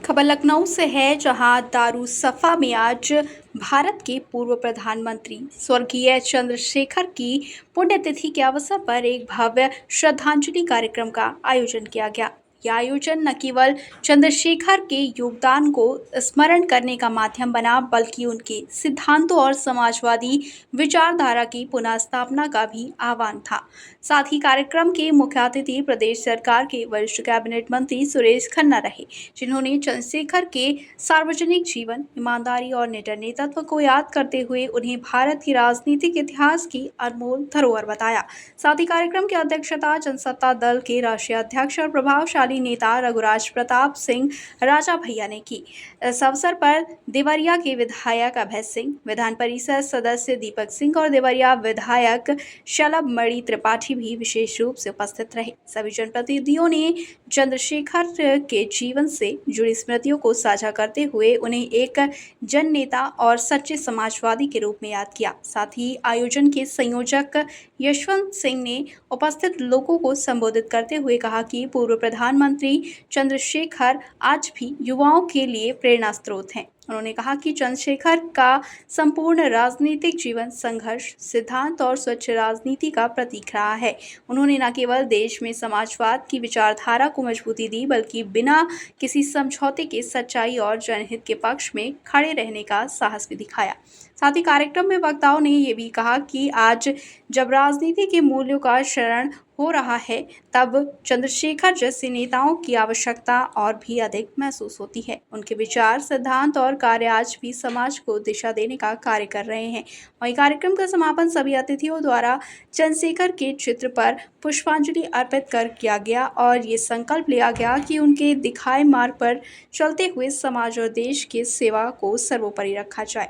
खबर लखनऊ से है, जहां दारुसफ़ा में आज भारत के पूर्व प्रधानमंत्री स्वर्गीय चंद्रशेखर की पुण्यतिथि के अवसर पर एक भव्य श्रद्धांजलि कार्यक्रम का आयोजन किया गया। यह आयोजन न केवल चंद्रशेखर के योगदान को स्मरण करने का माध्यम बना, बल्कि उनके सिद्धांतों और समाजवादी विचारधारा की पुनः स्थापना का भी आह्वान था। साथ ही कार्यक्रम के मुख्य अतिथि प्रदेश सरकार के वरिष्ठ कैबिनेट मंत्री सुरेश खन्ना रहे, जिन्होंने चंद्रशेखर के सार्वजनिक जीवन, ईमानदारी और निडर नेतृत्व को याद करते हुए उन्हें भारत की राजनीतिक इतिहास की अनमोल धरोहर बताया। साथ ही कार्यक्रम की अध्यक्षता जनसत्ता दल के राष्ट्रीय अध्यक्ष और प्रभावशाली नेता रघुराज प्रताप सिंह राजा भैया ने की। इस अवसर पर देवरिया के विधायक अभय सिंह, विधान परिषद सदस्य दीपक सिंह और देवरिया विधायक शलभ मणि त्रिपाठी भी विशेष रूप से उपस्थित रहे। सभी जनप्रतिनिधियों ने चंद्रशेखर के जीवन से जुड़ी स्मृतियों को साझा करते हुए उन्हें एक जन नेता और सच्चे समाजवादी के रूप में याद किया। साथ ही आयोजन के संयोजक यशवंत सिंह ने उपस्थित लोगों को संबोधित करते हुए कहा कि पूर्व प्रधानमंत्री चंद्रशेखर आज भी युवाओं के लिए प्रेरणा स्रोत हैं। उन्होंने कहा कि चंद्रशेखर का संपूर्ण राजनीतिक जीवन संघर्ष, सिद्धांत और स्वच्छ राजनीति का प्रतीक रहा है। उन्होंने न केवल देश में समाजवाद की विचारधारा को मजबूती दी, बल्कि बिना किसी समझौते के सच्चाई और जनहित के पक्ष में खड़े रहने का साहस भी दिखाया। साथ ही कार्यक्रम में वक्ताओं ने ये भी कहा कि आज जब राजनीति के मूल्यों का क्षरण हो रहा है, तब चंद्रशेखर जैसे नेताओं की आवश्यकता और भी अधिक महसूस होती है। उनके विचार, सिद्धांत और कार्य आज भी समाज को दिशा देने का कार्य कर रहे हैं। वहीं कार्यक्रम का समापन सभी अतिथियों द्वारा चंद्रशेखर के चित्र पर पुष्पांजलि अर्पित कर किया गया और ये संकल्प लिया गया कि उनके दिखाए मार्ग पर चलते हुए समाज और देश की सेवा को सर्वोपरि रखा जाए।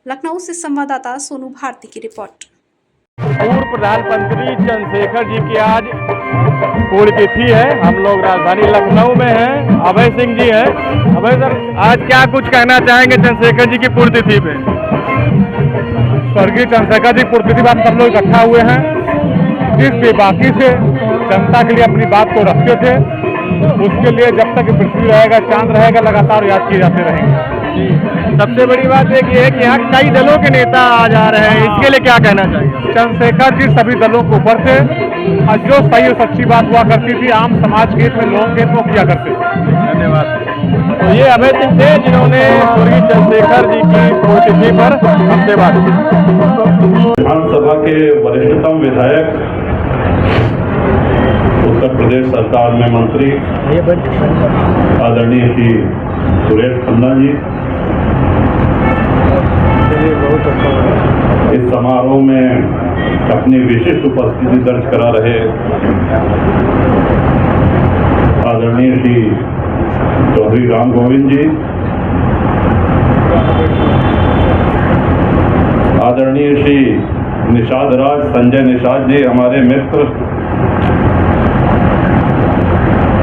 लखनऊ से संवाददाता सोनू भारती की रिपोर्ट। पूर्व प्रधानमंत्री चंद्रशेखर जी की आज पुण्यतिथि है। हम लोग राजधानी लखनऊ में हैं। अभय सिंह जी हैं। अभय सर, आज क्या कुछ कहना चाहेंगे चंद्रशेखर जी की पुण्यतिथि पे? स्वर्गीय चंद्रशेखर जी पुण्यतिथि पर सब लोग इकट्ठा हुए हैं। जिस बेबाकी से जनता के लिए अपनी बात को रखते थे, उसके लिए जब तक पृथ्वी रहेगा, चांद रहेगा, लगातार याद किए जाते रहेंगे। सबसे बड़ी बात एक ये है कि यहाँ कई दलों के नेता आ जा रहे हैं, इसके लिए क्या कहना चाहिए? चंद्रशेखर जी सभी दलों के ऊपर थे और जो सही और सच्ची बात हुआ करती थी, आम समाज के हित में, लोगों के हित में किया करते थे। धन्यवाद। तो ये अभय सिंह थे, जिन्होंने स्वर्गीय चंद्रशेखर जी की पुण्यतिथि पर हमसे बात की। विधानसभा के वरिष्ठतम विधायक, उत्तर प्रदेश सरकार में मंत्री आदरणीय श्री सुरेश खन्ना जी, इस समारोह में अपनी विशिष्ट उपस्थिति दर्ज करा रहे आदरणीय श्री चौधरी राम गोविंद जी, आदरणीय श्री निषाद राज संजय निषाद जी हमारे मित्र,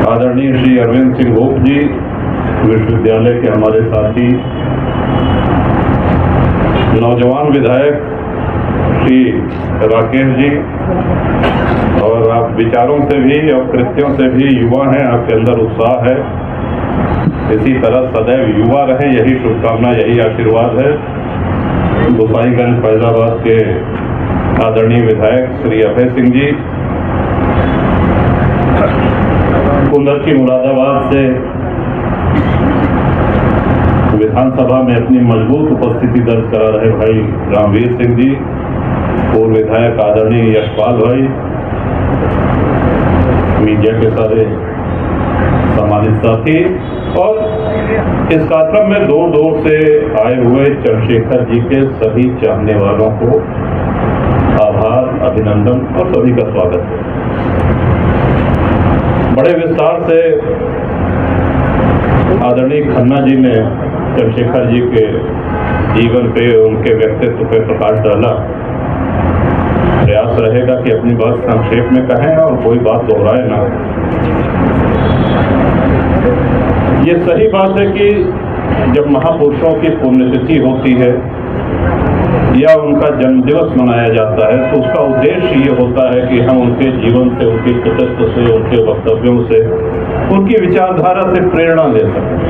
आदरणीय श्री अरविंद सिंह गोप जी विश्वविद्यालय के हमारे साथी, नौजवान विधायक श्री राकेश जी, और आप विचारों से भी और कृत्यों से भी युवा हैं, आपके अंदर उत्साह है। इसी तरह सदैव युवा रहे, यही शुभकामना, यही आशीर्वाद है। गोसाईगंज फैजाबाद के आदरणीय विधायक श्री अभय सिंह जी, कुंदर की मुरादाबाद से विधानसभा में अपनी मजबूत उपस्थिति दर्ज करा रहे भाई रामवीर सिंह जी, पूर्व विधायक आदरणीय यशपाल भाई, मीडिया के सारे सम्मानित साथी, और इस कार्यक्रम में दूर दूर से आए हुए चंद्रशेखर जी के सभी चाहने वालों को आभार, अभिनंदन और सभी का स्वागत है। बड़े विस्तार से आदरणीय खन्ना जी ने चंद्रशेखर जी के जीवन पे, उनके व्यक्तित्व पे प्रकाश डाला। प्रयास रहेगा कि अपनी बात संक्षेप में कहें और कोई बात दोहराए ना। ये सही बात है कि जब महापुरुषों की पुण्यतिथि होती है या उनका जन्मदिवस मनाया जाता है, तो उसका उद्देश्य ये होता है कि हम उनके जीवन से, उनके कृतित्व से, उनके वक्तव्यों से, उनकी विचारधारा से प्रेरणा ले सकें।